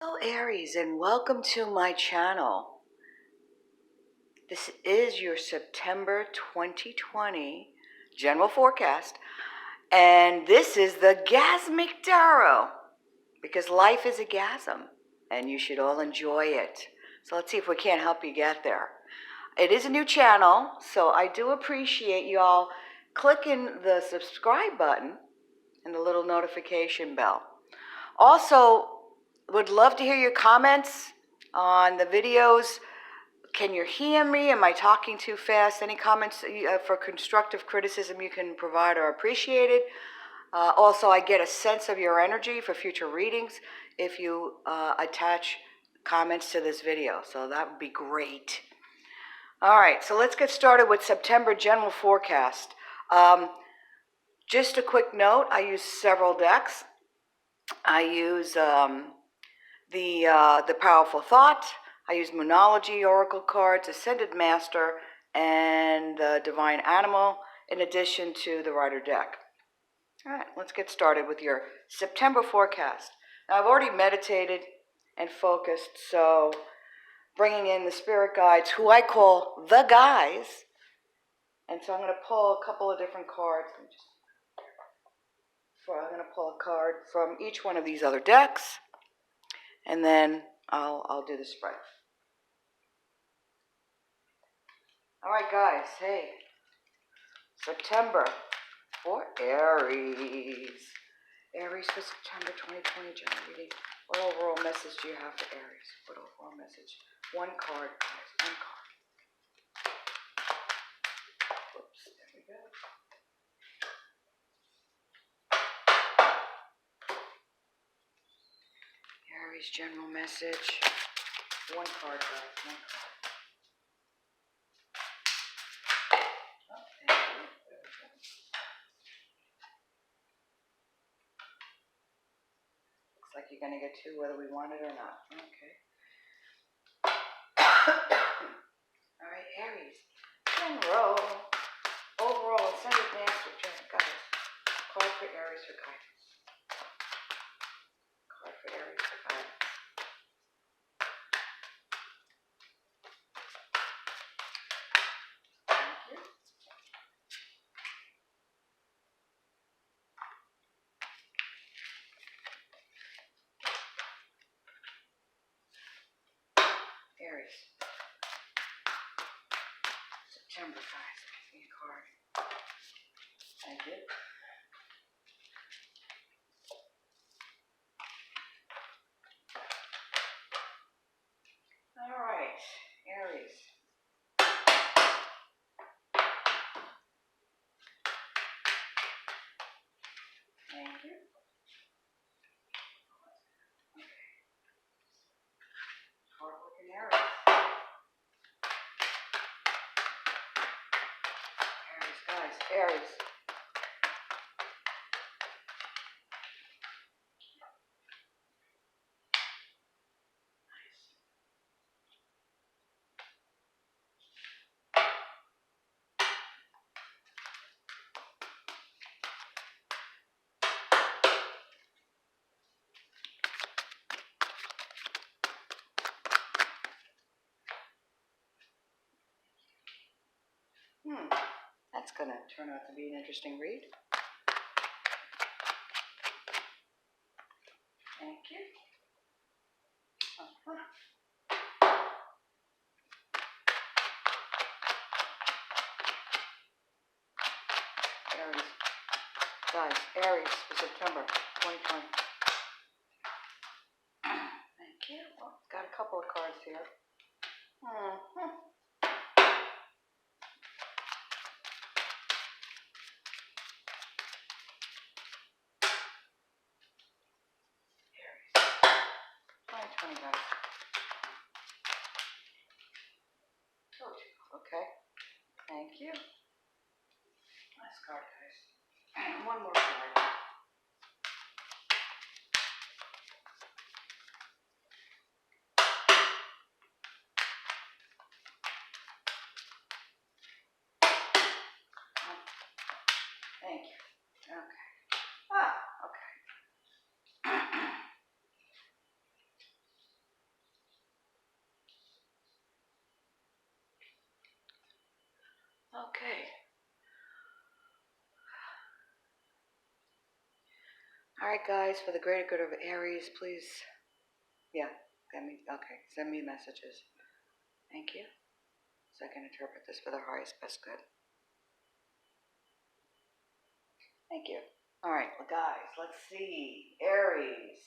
Hello Aries, and welcome to my channel. This is your September 2020 general forecast, and this is the Gasmic Tarot, because life is a gasm and you should all enjoy it. So let's see if we can't help you get there. It is a new channel, so I do appreciate y'all clicking the subscribe button and the little notification bell. Also, would love to hear your comments on the videos. Can you hear me? Am I talking too fast? Any comments for constructive criticism you can provide are appreciated. Also, I get a sense of your energy for future readings if you attach comments to this video, so that would be great. All right, so let's get started with September general forecast. Just a quick note, I use several decks. I use the Powerful Thought. I use Moonology, Oracle cards, Ascended Master, and the Divine Animal, in addition to the Rider deck. All right, let's get started with your September forecast. Now, I've already meditated and focused, so bringing in the spirit guides, who I call the guys. And so I'm going to pull a couple of different cards. I'm going to pull a card from each one of these other decks, and then I'll do the spread. All right, guys. Hey, September for Aries. Aries for September 2020 general reading. What overall message do you have for Aries? What overall message? One card, guys. One card. Whoops. There we go. Aries general message. One card, guys. One card. Looks like you're going to get two whether we want it or not. Okay. All right, Aries. General. Overall, Ascended Master, guys. Card for Aries for guidance. Card for Aries for guidance. Thank you. Aries. September, guys. Give me a card. Thank you. All right, Aries. Thank you. Okay. Hard-working Aries. Aries, guys. Aries. That's going to turn out to be an interesting read. Thank you. Aries. Guys, Aries for September 2020. Thank you. Well, got a couple of cards here. Aries. 2020, guys. Okay. Thank you. Last card, guys. And one more card. Thank you. Okay. Okay. Okay. All right, guys, for the greater good of Aries, please, send me messages. Thank you. So I can interpret this for the highest, best good. Thank you. All right, well, guys, let's see. Aries.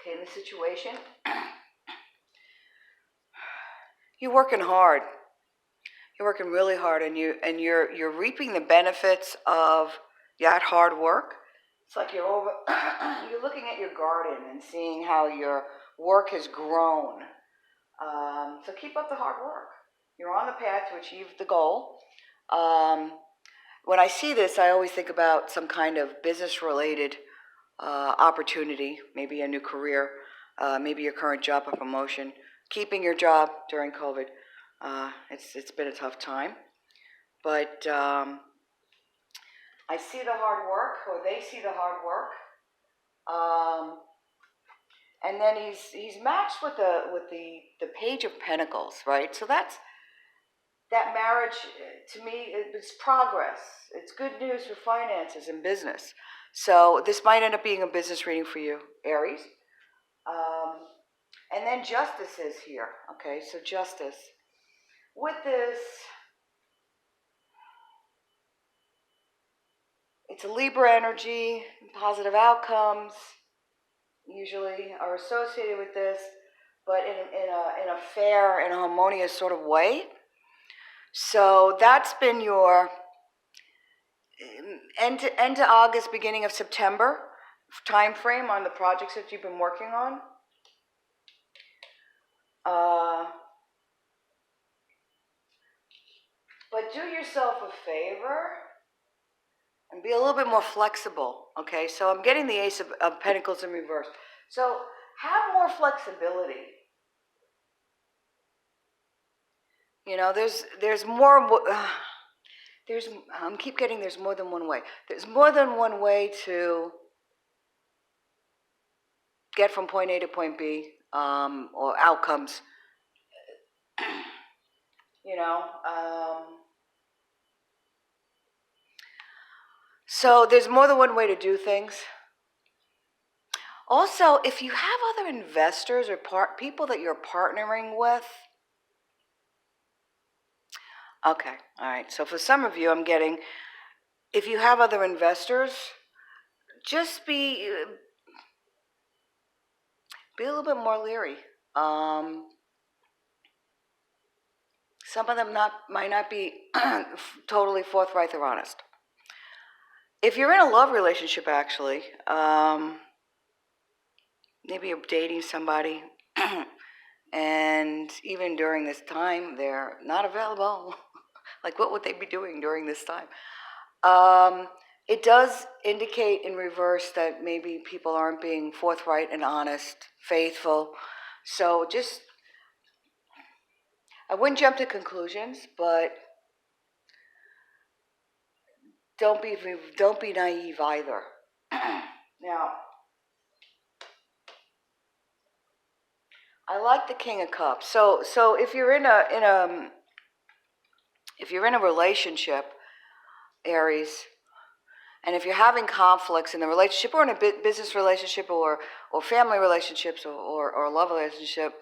Okay, in this situation, you're working hard. You're working really hard, and you're reaping the benefits of that hard work. It's like you're looking at your garden and seeing how your work has grown. So keep up the hard work. You're on the path to achieve the goal. When I see this, I always think about some kind of business-related opportunity, maybe a new career, maybe your current job or promotion, keeping your job during COVID. It's been a tough time, but I see the hard work, or they see the hard work, and then he's matched with the Page of Pentacles, right? So that marriage, to me, it's progress. It's good news for finances and business. So this might end up being a business reading for you, Aries. And then Justice is here. Okay, so Justice. With this, it's a Libra energy. Positive outcomes usually are associated with this, but in a fair and harmonious sort of way. So that's been your end to August, beginning of September time frame on the projects that you've been working on. But do yourself a favor and be a little bit more flexible, okay? So I'm getting the Ace of Pentacles in reverse. So have more flexibility. You know, there's more. Keep getting there's more than one way. There's more than one way to get from point A to point B, or outcomes. You know. So there's more than one way to do things. Also, if you have other investors or people that you're partnering with, okay, all right. So for some of you, I'm getting, if you have other investors, just be a little bit more leery. Some of them might not be totally forthright or honest. If you're in a love relationship, actually, maybe you're dating somebody, and even during this time, they're not available. Like, what would they be doing during this time? It does indicate in reverse that maybe people aren't being forthright and honest, faithful. So I wouldn't jump to conclusions, but don't be naive either. Now, I like the King of Cups. So if you're in a relationship, Aries, and if you're having conflicts in the relationship, or in a business relationship, or family relationships, or love relationship,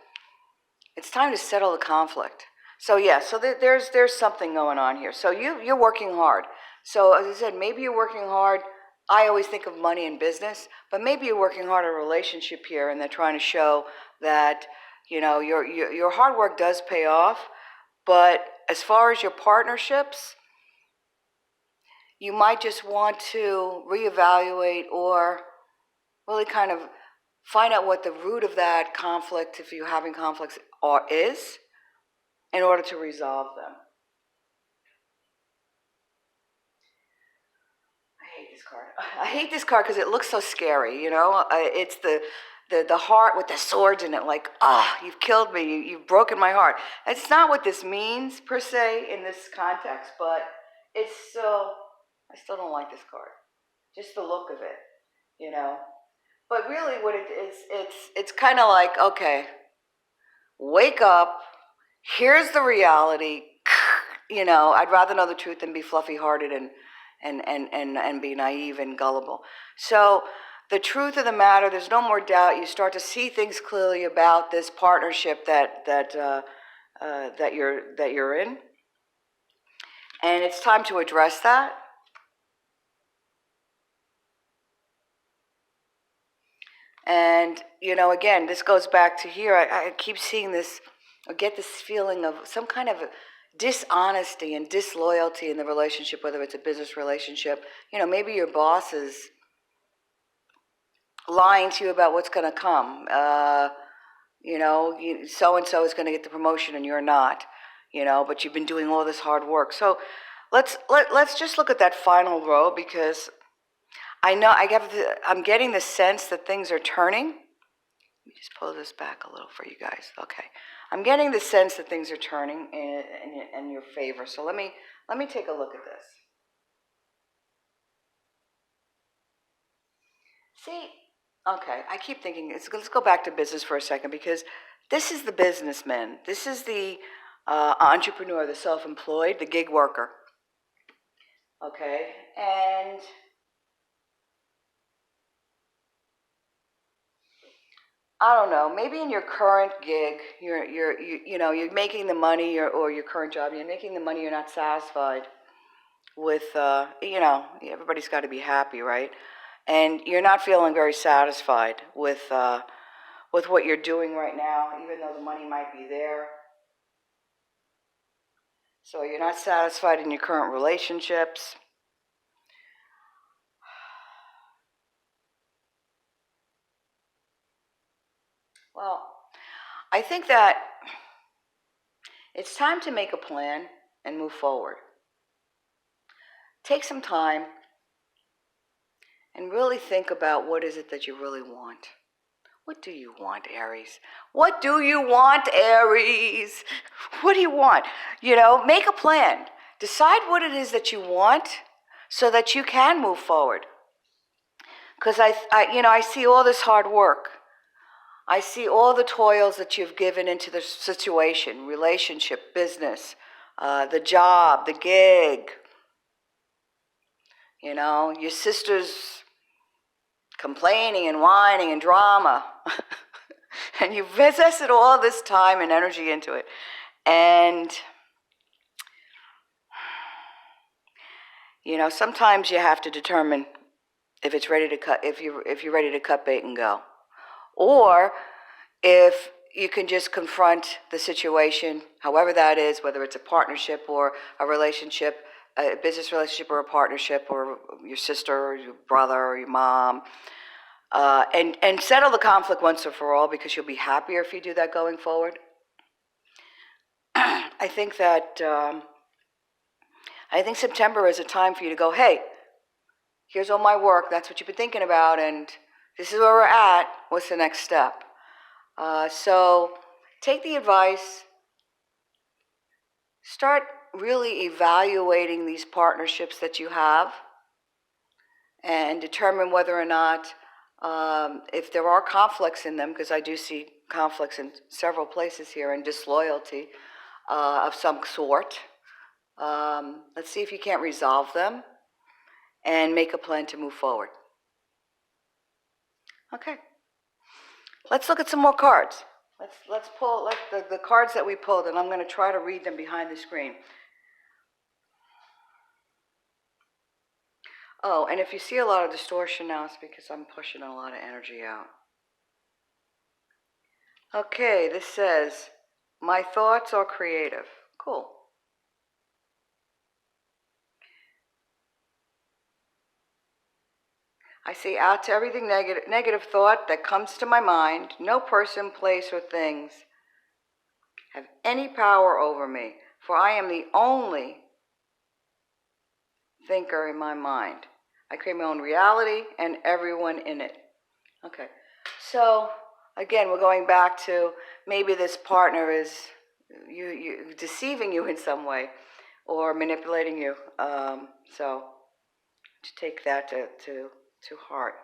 it's time to settle the conflict. So so there's something going on here. So you're working hard. So as I said, maybe you're working hard. I always think of money and business, but maybe you're working hard in a relationship here, and they're trying to show that your hard work does pay off. But as far as your partnerships, you might just want to reevaluate, or really kind of find out what the root of that conflict, if you're having conflicts, is, in order to resolve them. I hate this card because it looks so scary, It's the heart with the swords in it, like, you've killed me, you've broken my heart. It's not what this means, per se, in this context, but I still don't like this card. Just the look of it, But really what it is, it's kind of like, okay, wake up here's the reality. You know, I'd rather know the truth than be fluffy-hearted and be naive and gullible. So the truth of the matter, there's no more doubt. You start to see things clearly about this partnership that you're in, and it's time to address that. And you know, again, this goes back to here. I keep seeing this, or get this feeling of some kind of dishonesty and disloyalty in the relationship, whether it's a business relationship. You know, maybe your boss is lying to you about what's going to come. You know, so-and-so is going to get the promotion and you're not, you know, but you've been doing all this hard work. So let's just look at that final row, because I know I'm getting the sense that things are turning. Let me just pull this back a little for you guys. Okay. I'm getting the sense that things are turning in your favor. So let me take a look at this. See, okay, I keep thinking, let's go back to business for a second, because this is the businessman. This is the entrepreneur, the self-employed, the gig worker. Okay, and I don't know, maybe in your current gig, you're making the money, or your current job, you're making the money, you're not satisfied with, everybody's got to be happy, right? And you're not feeling very satisfied with what you're doing right now, even though the money might be there. So you're not satisfied in your current relationships. Well, I think that it's time to make a plan and move forward. Take some time and really think about what is it that you really want. What do you want, Aries? What do you want, Aries? What do you want? You know, make a plan. Decide what it is that you want so that you can move forward. Because I see all this hard work. I see all the toils that you've given into the situation, relationship, business, the job, the gig. You know, your sister's complaining and whining and drama. And you've invested all this time and energy into it. And, you know, sometimes you have to determine if it's ready to cut, if you're ready to cut bait and go. Or if you can just confront the situation, however that is, whether it's a partnership or a relationship, a business relationship or a partnership, or your sister or your brother or your mom, and settle the conflict once and for all, because you'll be happier if you do that going forward. I think September is a time for you to go, hey, here's all my work, that's what you've been thinking about, and this is where we're at, what's the next step? So take the advice, start really evaluating these partnerships that you have, and determine whether or not, if there are conflicts in them, because I do see conflicts in several places here, and disloyalty of some sort. Let's see if you can't resolve them and make a plan to move forward. Okay. Let's look at some more cards. Let's pull the cards that we pulled, and I'm going to try to read them behind the screen. Oh, and if you see a lot of distortion now, it's because I'm pushing a lot of energy out. Okay, this says, my thoughts are creative. Cool. I say out to everything negative thought that comes to my mind. No person, place, or things have any power over me, for I am the only thinker in my mind. I create my own reality and everyone in it. Okay, so again, we're going back to maybe this partner is you deceiving you in some way, or manipulating you. So to take that to heart.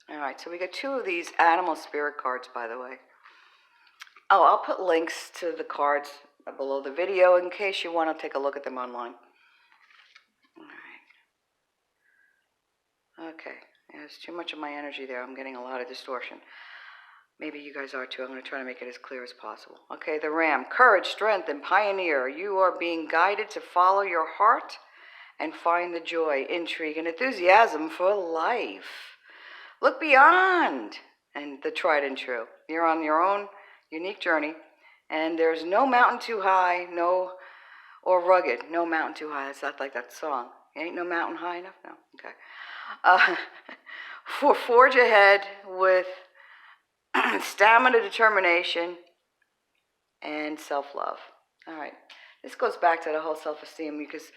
All right, so we got 2 of these animal spirit cards, by the way. Oh, I'll put links to the cards below the video in case you want to take a look at them online. All right. Okay, there's too much of my energy there. I'm getting a lot of distortion. Maybe you guys are too. I'm going to try to make it as clear as possible. Okay, the Ram. Courage, strength, and pioneer. You are being guided to follow your heart and find the joy, intrigue, and enthusiasm for life. Look beyond and the tried and true. You're on your own unique journey, and there's no mountain too high, or rugged. No mountain too high. It's not like that song. Ain't no mountain high enough? No. Okay. Forge ahead with stamina, determination, and self-love. All right. This goes back to the whole self-esteem, because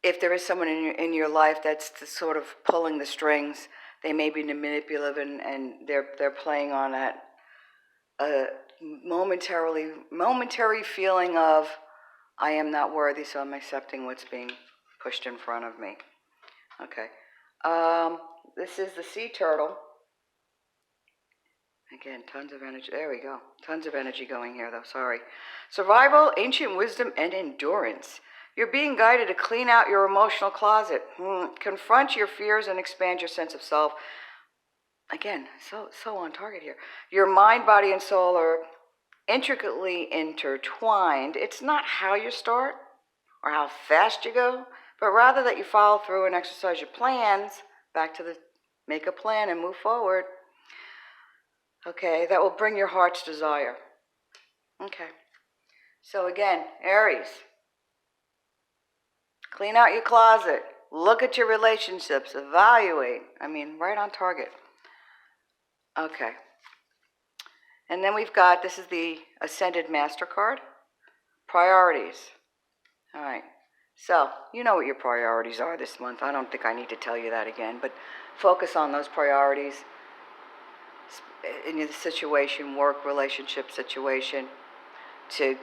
if there is someone in your life that's sort of pulling the strings, they may be manipulative, and they're playing on that momentary feeling of, I am not worthy, so I'm accepting what's being pushed in front of me. Okay. This is the sea turtle. Again, tons of energy. There we go. Tons of energy going here, though. Sorry. Survival, ancient wisdom, and endurance. You're being guided to clean out your emotional closet. Confront your fears and expand your sense of self. Again, so on target here. Your mind, body, and soul are intricately intertwined. It's not how you start or how fast you go, but rather that you follow through and exercise your plans. Back to the make a plan and move forward. Okay, that will bring your heart's desire. Okay. So again, Aries. Clean out your closet. Look at your relationships. Evaluate. I mean, right on target. Okay. And then we've got, this is the Ascended Master card. Priorities. All right. So, you know what your priorities are this month. I don't think I need to tell you that again, but focus on those priorities in your situation, work, relationship situation, to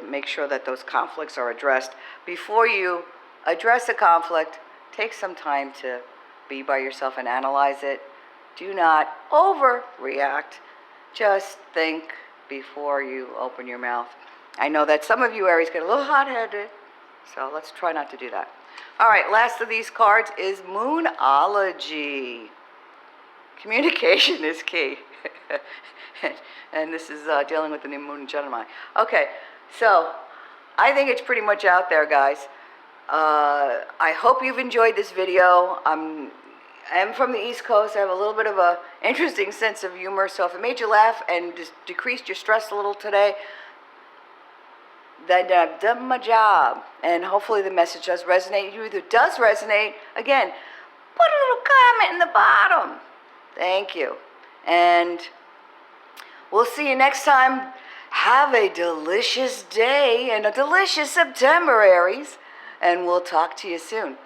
make sure that those conflicts are addressed. Before you address a conflict, take some time to be by yourself and analyze it. Do not overreact. Just think before you open your mouth. I know that some of you Aries get a little hot-headed, so let's try not to do that. All right, last of these cards is Moonology. Communication is key. And this is dealing with the new moon in Gemini. Okay, so I think it's pretty much out there, guys. I hope you've enjoyed this video. I'm from the East Coast. I have a little bit of a interesting sense of humor, so if it made you laugh and just decreased your stress a little today, then I've done my job. And hopefully the message does resonate. If it does resonate, again, put a little comment in the bottom. Thank you. And we'll see you next time. Have a delicious day and a delicious September, Aries. And we'll talk to you soon.